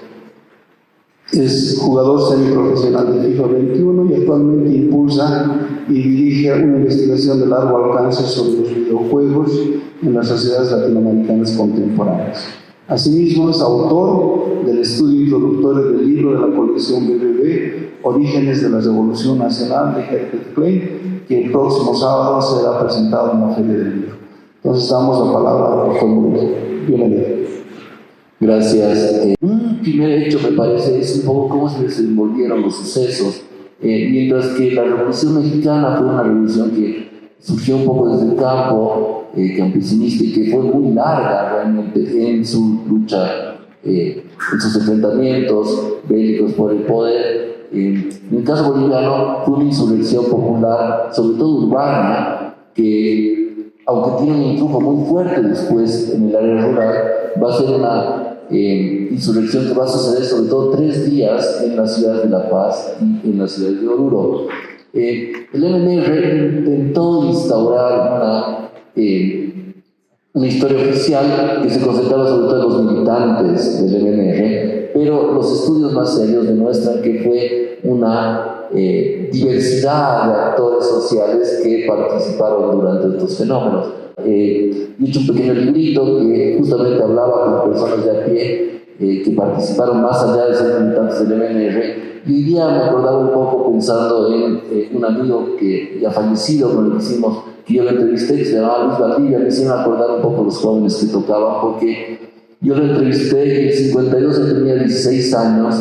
Es jugador semiprofesional de FIFA 21 y actualmente impulsa y dirige una investigación de largo alcance sobre los videojuegos en las sociedades latinoamericanas contemporáneas. Asimismo, es autor del estudio introductorio del libro de la colección BBB, Orígenes de la Revolución Nacional, de Herbert Klein, que el próximo sábado será presentado en la Feria del Libro. Entonces, damos la palabra al doctor Murillo. Bienvenido. Gracias. Un primer hecho, me parece, es un poco cómo se desenvolvieron los sucesos. Mientras que la Revolución Mexicana fue una revolución que surgió un poco desde el campo campesinista y que fue muy larga realmente en su lucha, en sus enfrentamientos bélicos por el poder. En el caso boliviano fue una insurrección popular, sobre todo urbana, que aunque tiene un influjo muy fuerte después en el área rural, va a ser una insurrección que va a suceder sobre todo 3 días en la ciudad de La Paz y en la ciudad de Oruro. El MNR intentó instaurar una historia oficial que se concentraba sobre todo en los militantes del MNR, pero los estudios más serios demuestran que fue una diversidad de actores sociales que participaron durante estos fenómenos. He hecho un pequeño librito que justamente hablaba con personas de a pie que participaron más allá de ser militantes del MNR. Y hoy día me acordaba un poco pensando en un amigo que ya fallecido, con el que hicimos, que yo lo entrevisté, que se llamaba Luis Valdivia. Me hicieron acordar un poco los jóvenes que tocaban, porque yo lo entrevisté en el 52, él tenía 16 años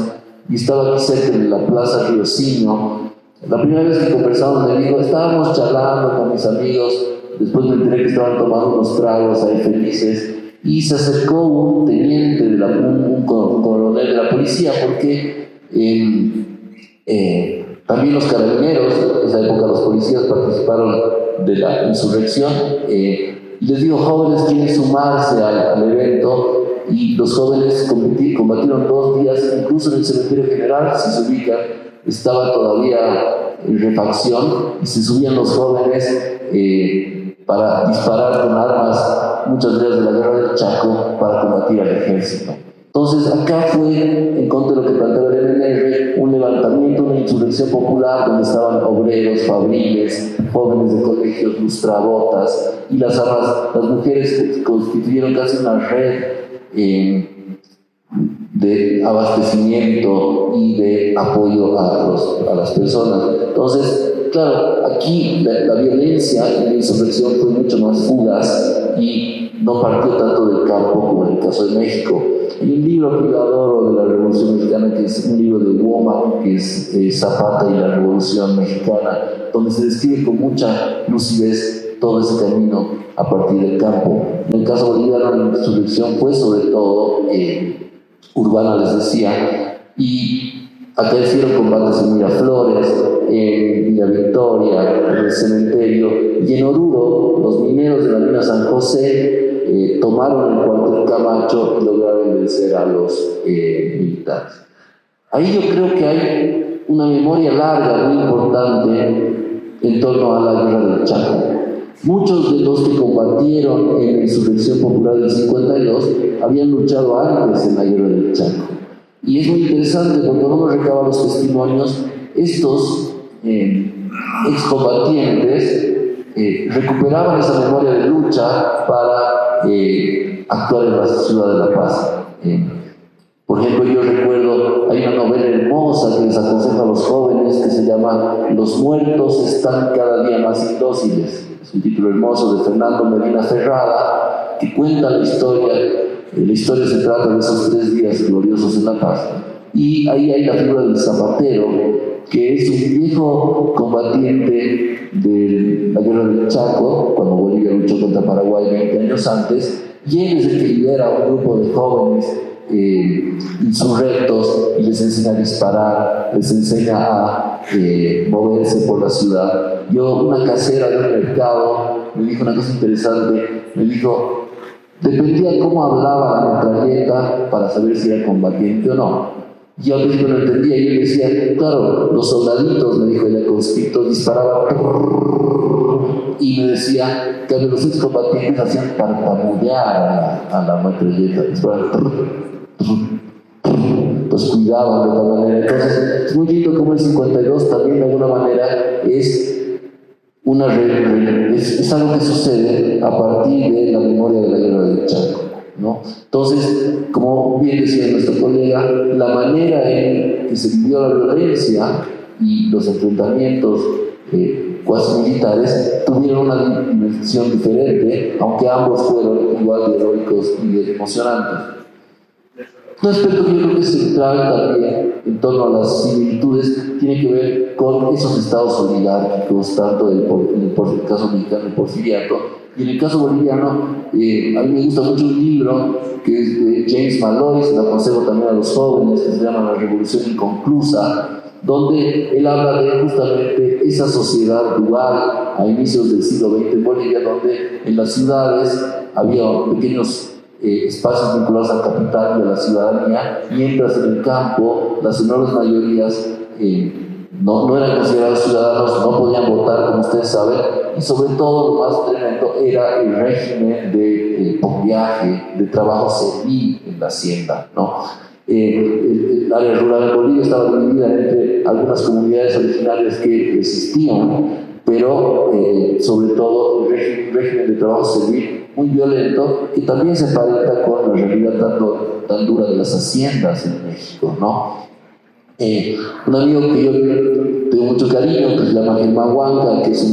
y estaba aquí cerca de la Plaza Riosinho. La primera vez que conversamos me dijo, estábamos charlando con mis amigos, después me enteré que estaban tomando unos tragos ahí felices, y se acercó un teniente, un coronel de la policía, porque también los carabineros, en esa época los policías participaron de la insurrección, y les digo, jóvenes quieren sumarse al evento, y los jóvenes combatieron 2 días, incluso en el cementerio general, si se ubican, estaba todavía en refacción, y se subían los jóvenes para disparar con armas, muchas veces de la guerra del Chaco, para combatir al ejército. Entonces, acá fue, en contra de lo que planteaba el MNR, un levantamiento, una insurrección popular donde estaban obreros, fabriles, jóvenes de colegios, lustrabotas, y las mujeres constituyeron casi una red de abastecimiento y de apoyo a las personas. Entonces, claro, aquí la violencia en la insurrección fue mucho más fugaz y no partió tanto del campo como en el caso de México. Hay un libro que yo adoro de la Revolución Mexicana, que es un libro de Womack, que es Zapata y la Revolución Mexicana, donde se describe con mucha lucidez todo ese camino a partir del campo. En el caso boliviano, la insurrección fue sobre todo urbana, les decía, y acá hicieron combates en Miraflores, en Villa Victoria, en el cementerio, y en Oruro, los mineros de la mina San José tomaron el cuartel Camacho y lograron vencer a los militares. Ahí yo creo que hay una memoria larga, muy importante, en torno a la guerra del Chaco. Muchos de los que combatieron en la insurrección popular del 52 habían luchado antes en la guerra del Chaco. Y es muy interesante porque cuando uno recaba los testimonios, estos excombatientes recuperaban esa memoria de lucha para actuar en la ciudad de La Paz. Por ejemplo, yo recuerdo, hay una novela hermosa que les aconsejo a los jóvenes que se llama Los muertos están cada día más indóciles. Es un título hermoso de Fernando Medina Ferrada, que cuenta la historia. La historia se trata de esos 3 días gloriosos en La Paz. Y ahí hay la figura del zapatero, que es un viejo combatiente de la guerra del Chaco, cuando Bolivia luchó contra Paraguay 20 años antes, y él es el que lidera a un grupo de jóvenes insurrectos y les enseña a disparar, les enseña a moverse por la ciudad. Una casera de un mercado me dijo una cosa interesante, me dijo, dependía cómo hablaba la metralleta para saber si era combatiente o no. Yo al principio no entendía, y yo decía, claro, los soldaditos, me dijo ella, conscriptos, disparaban, y me decía que los excombatientes hacían parpadear a la metralleta, pues cuidaban de tal manera. Entonces, es muy lindo como el 52 también de alguna manera es algo que sucede a partir de la memoria de la guerra del Chaco, ¿no? Entonces, como bien decía nuestro colega, la manera en que se vivió la violencia y los enfrentamientos cuasi militares tuvieron una dimensión diferente, aunque ambos fueron igual de heroicos y de emocionantes. Un aspecto que yo creo que es central también en torno a las similitudes tiene que ver con esos estados oligárquicos, tanto en el caso mexicano el porfiriato, y en el caso boliviano. A mí me gusta mucho un libro que es de James Malloy, se lo aconsejo también a los jóvenes, que se llama La Revolución Inconclusa, donde él habla de justamente esa sociedad dual a inicios del siglo XX en Bolivia, donde en las ciudades había pequeños espacios vinculados al capital y a la ciudadanía, mientras en el campo las enormes mayorías no eran considerados ciudadanos, no podían votar, como ustedes saben, y sobre todo lo más tremendo era el régimen de viaje, de trabajo servil en la hacienda, ¿no? El área rural de Bolivia estaba dividida entre algunas comunidades originarias que existían, pero sobre todo el régimen de trabajo servil muy violento, que también se emparenta con la realidad tan dura de las haciendas en México, ¿no? Un amigo que yo tengo mucho cariño, que se llama Germán Huanca, que es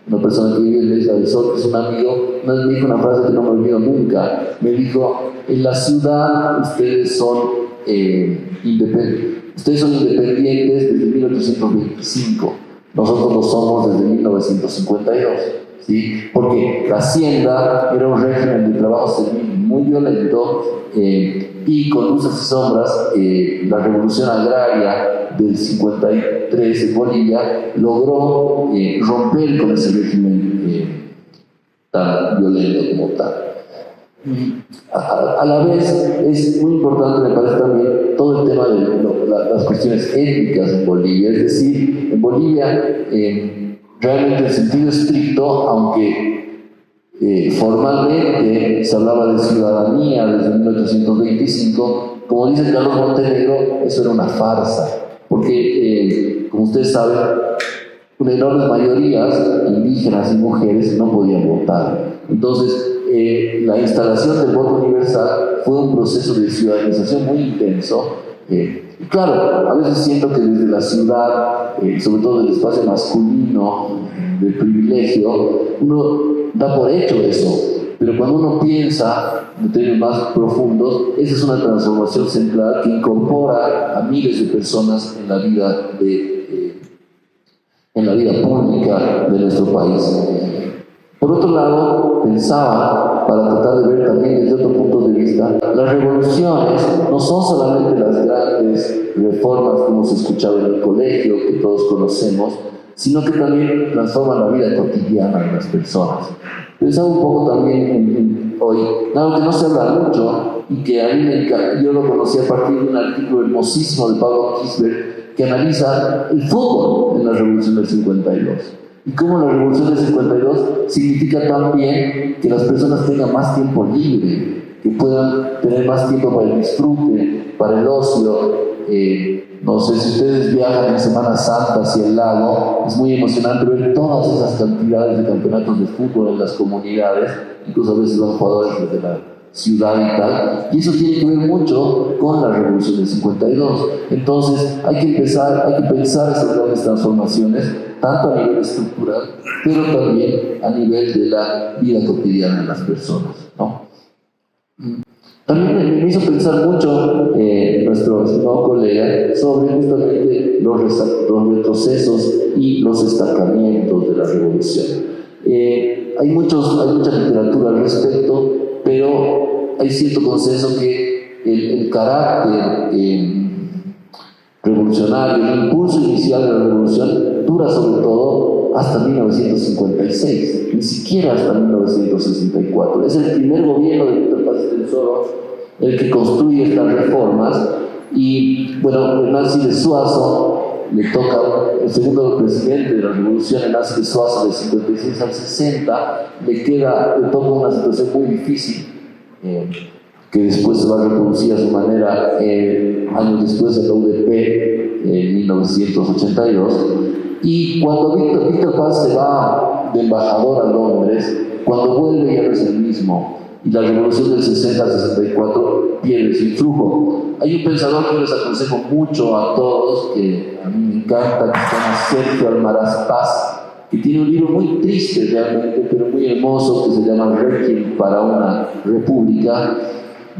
una persona que vive en la Isla del Sol, que es un amigo, una vez me dijo una frase que no me olvido nunca. Me dijo: en la ciudad ustedes son independientes desde 1825, nosotros lo somos desde 1952, ¿sí? Porque la hacienda era un régimen de trabajo servil muy violento, y con luces y sombras, la revolución agraria del 53 en Bolivia logró romper con ese régimen tan violento como tal. A la vez es muy importante, me parece también, todo el tema de las cuestiones étnicas en Bolivia. Es decir, en Bolivia, realmente en sentido estricto, aunque formalmente se hablaba de ciudadanía desde 1825, como dice Carlos Montenegro, eso era una farsa, porque como ustedes saben, una enorme mayoría, indígenas y mujeres, no podían votar. Entonces, la instalación del voto universal fue un proceso de ciudadanización muy intenso. Claro, a veces siento que desde la ciudad, sobre todo del espacio masculino, del privilegio, uno da por hecho eso, pero cuando uno piensa en términos más profundos, esa es una transformación central que incorpora a miles de personas en la vida pública de nuestro país. Por otro lado, pensaba, para tratar de ver también desde otro punto de vista, las revoluciones no son solamente las grandes reformas que hemos escuchado en el colegio, que todos conocemos, sino que también transforman la vida cotidiana de las personas. Pensaba un poco también hoy, algo que no se habla mucho y que a mí me encanta. Yo lo conocí a partir de un artículo hermosísimo de Pablo Kisberg que analiza el fútbol en la Revolución del 52. Y cómo la Revolución del 52 significa también que las personas tengan más tiempo libre, que puedan tener más tiempo para el disfrute, para el ocio. No sé si ustedes viajan en Semana Santa hacia el lago, es muy emocionante ver todas esas cantidades de campeonatos de fútbol en las comunidades, incluso a veces los jugadores de la ciudad y tal, y eso tiene que ver mucho con la Revolución del 52. Entonces hay que pensar esas grandes transformaciones, tanto a nivel estructural, pero también a nivel de la vida cotidiana de las personas, ¿no? También me hizo pensar mucho nuestro estimado colega sobre justamente los retrocesos y los estancamientos de la revolución. Hay mucha literatura al respecto, pero hay cierto consenso que el carácter revolucionario, el impulso inicial de la revolución dura sobre todo hasta 1956, ni siquiera hasta 1964. Es el primer gobierno de Víctor Paz Estenssoro el que construye estas reformas, y bueno, Nancy de Suazo le toca, el segundo presidente de la revolución, Nancy de Suazo, del 56 al 60, le toca una situación muy difícil, que después se va a reproducir a su manera años después en la UDP, en 1982. Y cuando Víctor Paz se va de embajador a Londres, cuando vuelve ya no es el mismo, y la revolución del 60 al 64 pierde su influjo. Hay un pensador que les aconsejo mucho a todos, que a mí me encanta, que se llama Sergio Almaraz Paz, que tiene un libro muy triste realmente, pero muy hermoso, que se llama Requiem para una república,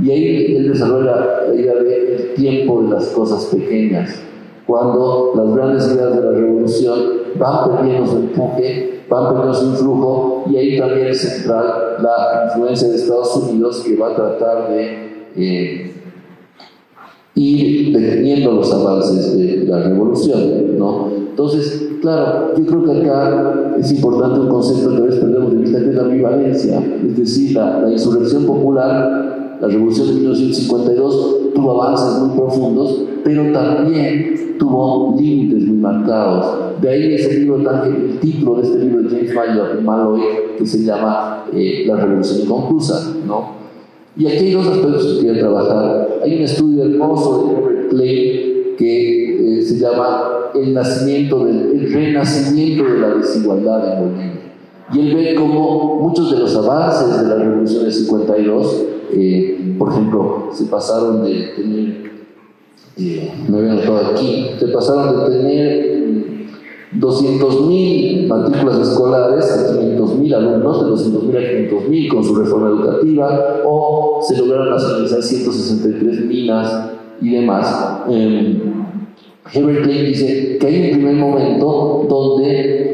y ahí él desarrolla la idea del tiempo de las cosas pequeñas, cuando las grandes ideas de la revolución van perdiendo su empuje, van perdiendo su influjo, y ahí también es central la influencia de Estados Unidos, que va a tratar de ir deteniendo los avances de la revolución, ¿no? Entonces, claro, yo creo que acá es importante un concepto que a veces perdemos de vista, que es la ambivalencia, es decir, la insurrección popular, la revolución de 1952 tuvo avances muy profundos, pero también tuvo límites muy marcados. De ahí el título de este libro de James Malloy, que se llama La Revolución Inconclusa, ¿no? Y aquí hay dos aspectos que quiero trabajar. Hay un estudio hermoso de Herbert Clay que se llama el renacimiento de la desigualdad en Bolivia. Y él ve como muchos de los avances de la Revolución del 52, por ejemplo, se pasaron de tener, me había anotado aquí, se pasaron de tener 200.000 matrículas escolares a 500.000 alumnos, de 200.000 a 500.000 con su reforma educativa, o se lograron nacionalizar 163 minas y demás. Herbert Klein dice que hay un primer momento donde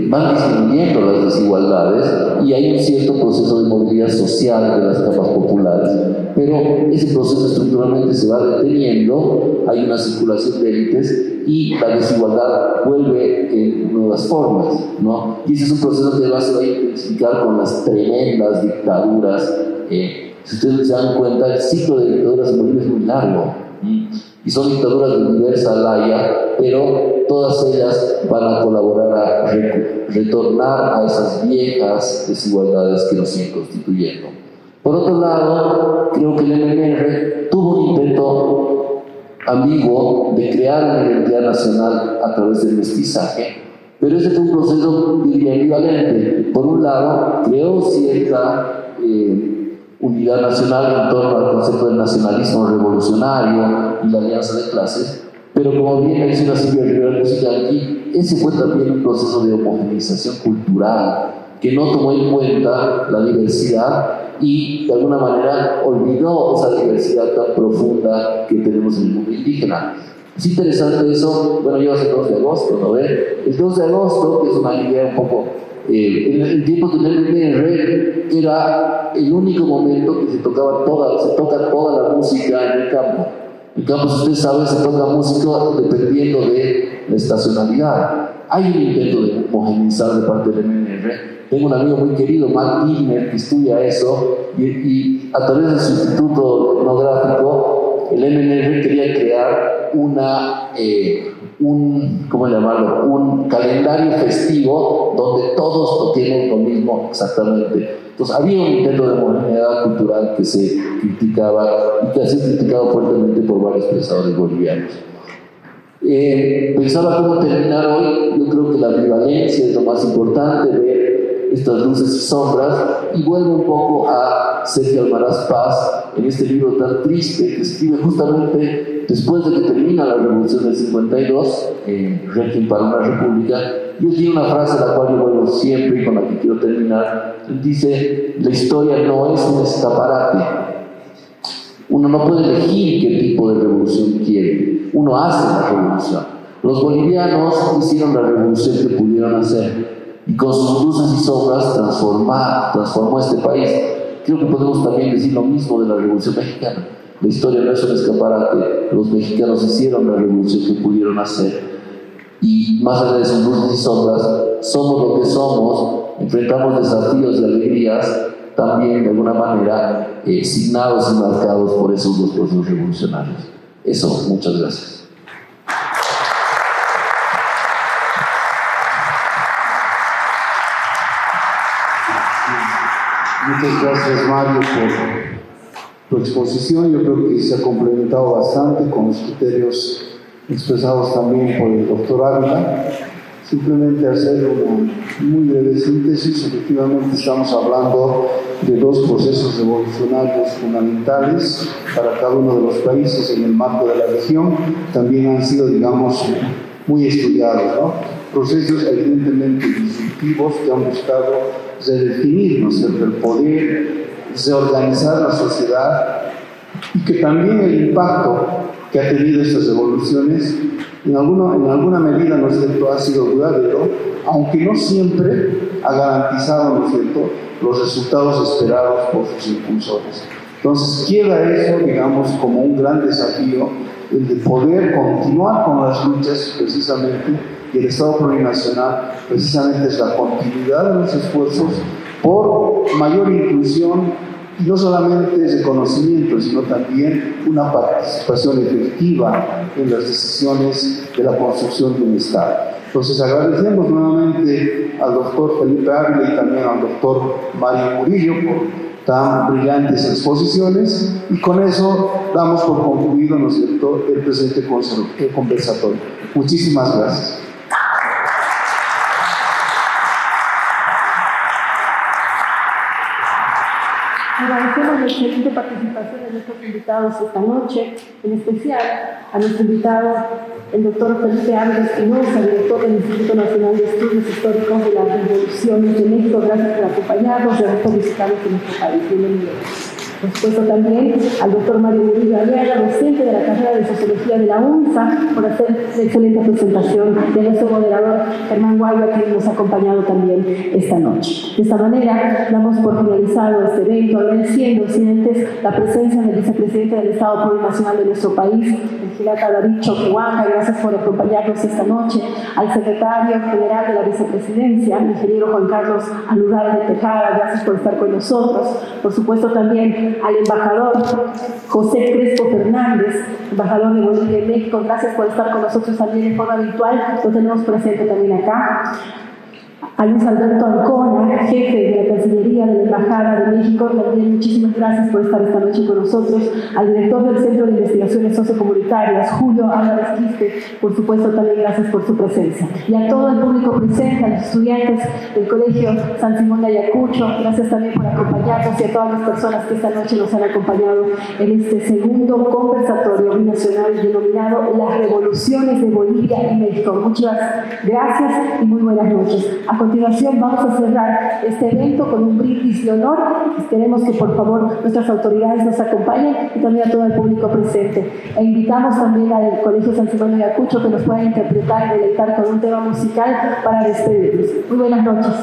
van disminuyendo las desigualdades y hay un cierto proceso de movilidad social de las capas populares, pero ese proceso estructuralmente se va deteniendo, hay una circulación de élites y la desigualdad vuelve en nuevas formas, ¿no? Y ese es un proceso que se va a intensificar con las tremendas dictaduras. Si ustedes se dan cuenta, el ciclo de dictaduras en Bolivia es muy largo, y son dictaduras de diversa laya, pero todas ellas van a colaborar a retornar a esas viejas desigualdades que nos siguen constituyendo. Por otro lado, creo que el MNR tuvo un intento ambiguo de crear una identidad nacional a través del mestizaje, pero ese fue un proceso, diría, ambivalente. Por un lado, creó cierta unidad nacional en torno al concepto del nacionalismo revolucionario y la alianza de clases, pero como bien menciona Silvia Rivera Musicanqui, ese fue también un proceso de homogeneización cultural que no tomó en cuenta la diversidad y de alguna manera olvidó esa diversidad tan profunda que tenemos en el mundo indígena. Es interesante eso. Bueno, yo hace el 2 de agosto, ¿no ve? El 2 de agosto, que es una idea un poco en tiempos del MNR, era el único momento que se toca toda la música en el campo. En campo, si ustedes saben, se toca música dependiendo de la estacionalidad. Hay un intento de homogeneizar de parte del MNR. Tengo un amigo muy querido, Matt Igner, que estudia eso, y a través de su instituto etnográfico, el MNR quería crear un calendario festivo donde todos toquemos lo mismo exactamente. Entonces había un intento de homogeneidad cultural que se criticaba y que ha sido criticado fuertemente por varios pensadores bolivianos. Pensaba cómo terminar hoy. Yo creo que la ambivalencia es lo más importante, ver estas luces y sombras, y vuelvo un poco a Sergio Almaraz Paz en este libro tan triste que escribe justamente después de que termina la Revolución del 52, Requiem para una República, y él tiene una frase a la cual yo vuelvo siempre y con la que quiero terminar. Él dice: la historia no es un escaparate. Uno no puede elegir qué tipo de revolución quiere, uno hace la revolución. Los bolivianos hicieron la revolución que pudieron hacer, y con sus luces y sombras transformó este país. Creo que podemos también decir lo mismo de la Revolución Mexicana. La historia no es un escaparate. Los mexicanos hicieron la revolución que pudieron hacer, y más allá de sus luces y sombras, somos lo que somos, enfrentamos desafíos y alegrías, también de alguna manera signados y marcados por esos dos procesos revolucionarios. Eso, muchas gracias. Muchas gracias, Mario, por tu exposición. Yo creo que se ha complementado bastante con los criterios expresados también por el doctor Ávila. Simplemente hacer una muy breve síntesis. Efectivamente, estamos hablando de dos procesos revolucionarios fundamentales para cada uno de los países en el marco de la región. También han sido, digamos, muy estudiados, ¿no? Procesos evidentemente disruptivos que han buscado redefinir, ¿no es cierto?, el poder, reorganizar la sociedad, y que también el impacto que ha tenido estas revoluciones en alguna medida, ¿no es cierto?, ha sido duradero, aunque no siempre ha garantizado, ¿no es cierto?, los resultados esperados por sus impulsores. Entonces queda eso, digamos, como un gran desafío, el de poder continuar con las luchas precisamente, y el Estado plurinacional precisamente es la continuidad de los esfuerzos por mayor inclusión, y no solamente de conocimiento, sino también una participación efectiva en las decisiones de la construcción de un Estado. Entonces agradecemos nuevamente al doctor Felipe Ávila y también al doctor Mario Murillo por tan brillantes exposiciones, y con eso damos por concluido, ¿no es cierto?, el presente conversatorio. Muchísimas gracias. Agradecemos la excelente participación de nuestros invitados esta noche, en especial a nuestro invitado, el doctor Felipe Ávila Espinosa, director del Instituto Nacional de Estudios Históricos de las Revoluciones de México. Gracias por acompañarnos y haber visitado nuestro país. Bienvenido. Por supuesto también al doctor Mario Murillo Aliaga, docente de la carrera de Sociología de la UNSA, por hacer la excelente presentación, y a nuestro moderador Germán Guaya, que nos ha acompañado también esta noche. De esta manera, damos por finalizado este evento, agradeciendo sin antes la presencia del vicepresidente del Estado Plurinacional de nuestro país, el Gilata David Choquehuanca. Gracias por acompañarnos esta noche. Al secretario general de la vicepresidencia, el ingeniero Juan Carlos Aludar de Tejada, gracias por estar con nosotros. Por supuesto también al embajador José Crespo Fernández, embajador de Bolivia en México, gracias por estar con nosotros también de forma virtual, lo tenemos presente también acá. A Luis Alberto Ancona, jefe de la Cancillería de la Embajada de México, también muchísimas gracias por estar esta noche con nosotros. Al director del Centro de Investigaciones Sociocomunitarias, Julio Álvarez Quispe, por supuesto también gracias por su presencia. Y a todo el público presente, a los estudiantes del Colegio San Simón de Ayacucho, gracias también por acompañarnos, y a todas las personas que esta noche nos han acompañado en este segundo conversatorio binacional denominado Las Revoluciones de Bolivia y México. Muchas gracias y muy buenas noches. A continuación vamos a cerrar este evento con un brindis de honor. Esperemos que por favor nuestras autoridades nos acompañen, y también a todo el público presente. E invitamos también al Colegio San Simón de Ayacucho que nos pueda interpretar y deleitar con un tema musical para despedirnos. Muy buenas noches.